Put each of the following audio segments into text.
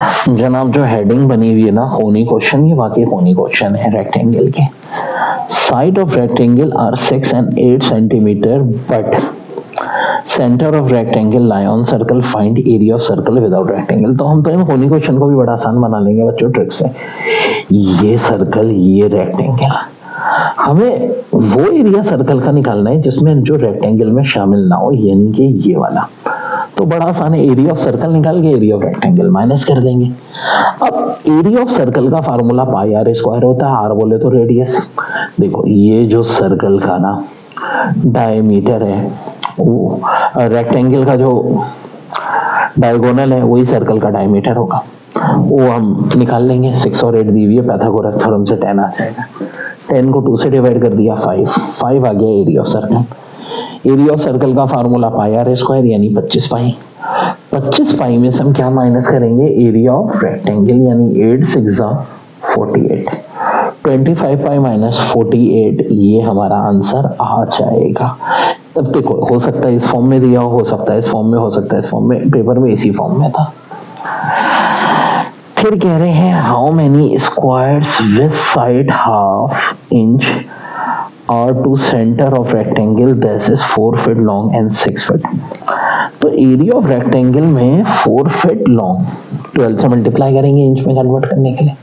जनाब जो हेडिंग बनी हुई है ना, होनी क्वेश्चन, ये वाकई होनी क्वेश्चन है। रेक्टेंगल के side of rectangle are 6 and 8 centimetre but centre of rectangle lie on circle, find area of circle without rectangle. तो हम तो इन होनी क्वेश्चन को भी बड़ा आसान बना लेंगे बच्चों ट्रिक से। ये सर्कल, ये रेक्टेंगल, हमें वो एरिया सर्कल का निकालना है जिसमें जो रेक्टेंगल में शामिल ना हो, यानी कि ये वाला। तो बड़ा आसान है, एरिया ऑफ सर्कल निकाल के एरिया ऑफ रेक्टेंगल माइनस कर देंगे। अब एरिया ऑफ सर्कल का फार्मूला पाई आर स्क्वायर होता है, आर बोले तो रेडियस। देखो ये जो सर्कल का ना डायमीटर है, वो रेक्टेंगल का जो डायगोनल है वही सर्कल का डायमीटर होगा, वो हम निकाल लेंगे। 6 और 8 दी हुई है, पाइथागोरस थ्योरम से 10 आ जाएगा। 10 को 2 से डिवाइड कर दिया, 5 आ गया area of circle. Area of circle का फार्मूला पाई आर स्क्वायर यानी 25 पाई। 25 पाई में से हम क्या माइनस करेंगे, एरिया ऑफ रेक्टेंगल, यानी 8 6 48। 25 पाई माइनस 48, ये हमारा आंसर आ जाएगा। तब देखो, हो सकता है इस फॉर्म में दिया हो सकता है इस फॉर्म में, हो सकता है इस फॉर्म में, पेपर में इसी फॉर्म में था। फिर कह रहे हैं how many squares with side half inch और two center of rectangle this is 4 feet long and 6 feet. तो एरिया ऑफ रेक्टेंगल में 4 फीट लॉन्ग 12 से मल्टीप्लाई करेंगे इंच में कन्वर्ट करने के लिए,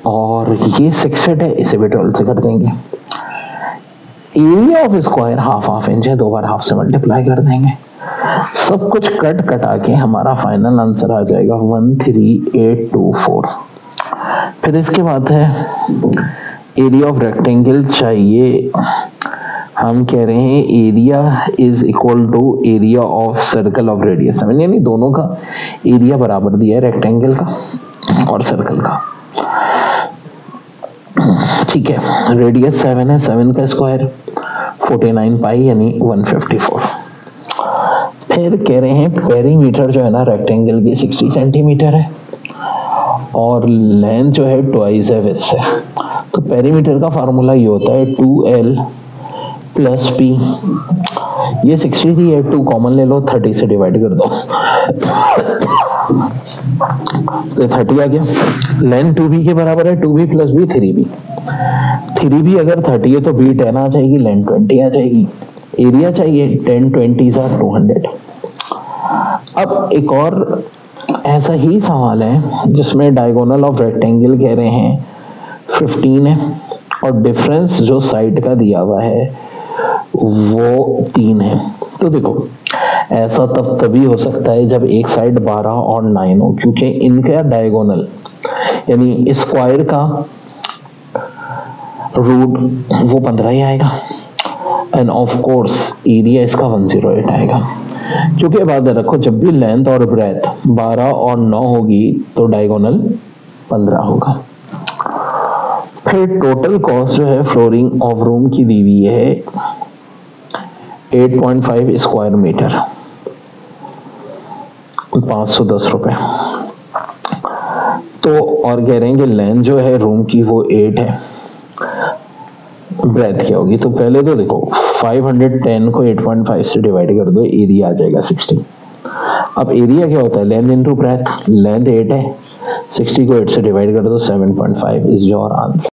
और ये 6 फीट है, इसे भी 12 से कर देंगे। Area of square half inch है, 2 बार हाफ से मल्टीप्लाई कर देंगे। सब कुछ कट कटा के हमारा फाइनल आंसर आ जाएगा 13824। फिर इसके बाद है एरिया ऑफ रेक्टेंगल चाहिए, हम कह रहे हैं area is equal to area of circle of radius 7, यानी दोनों का एरिया बराबर दिया है, रेक्टेंगल का और सर्कल का। ठीक है, रेडियस 7 है, 7 का स्क्वायर 49 पाई यानी 154। फिर कह रहे हैं पेरीमीटर जो है ना रेक्टेंगल की 60 सेंटीमीटर है और लेंथ जो है ट्वाइस है विड्थ से। तो पेरीमीटर का फार्मूला ये होता है 2l प्लस p। ये 60 थी, 2 कॉमन ले लो, 30 से डिवाइड कर दो तो 30 आ गया। लेंथ 2b के बराबर है, 2b plus b 3b। 3b अगर 30 है तो b 10 आ जाएगी, लेंथ 20 आ जाएगी। एरिया चाहिए 10 20 are 200। अब एक और ऐसा ही सवाल है जिसमें डायगोनल ऑफ रेक्टेंगल कह रहे हैं 15 है और डिफरेंस जो साइड का दिया हुआ है वो 3 है। तो देखो ऐसा तब तभी हो सकता है जब एक साइड 12 और 9 हो, क्योंकि इनका डायगोनल यानी स्क्वायर का रूट वो 15 ही आएगा, एंड ऑफ कोर्स एरिया इसका 108 आएगा। क्योंकि बात रखो, जब भी लेंथ और ब्रेथ 12 और 9 होगी तो डायगोनल 15 होगा। फिर टोटल कॉस्ट जो है फ्लोरिंग ऑफ रूम की दी हुई है 8.5 स्क्वायर मीटर, 510 रुपए। तो और कह रहे हैं कि लेंथ जो है रूम की वो 8 है, ब्रेथ क्या होगी। तो पहले तो देखो 510 को 8.5 से डिवाइड कर दो, एरिया आ जाएगा 60। अब एरिया क्या होता है, लेंथ इनटू ब्रेथ। लेंथ 8 है, 60 को 8 से डिवाइड कर दो, 7.5 इज योर आंसर।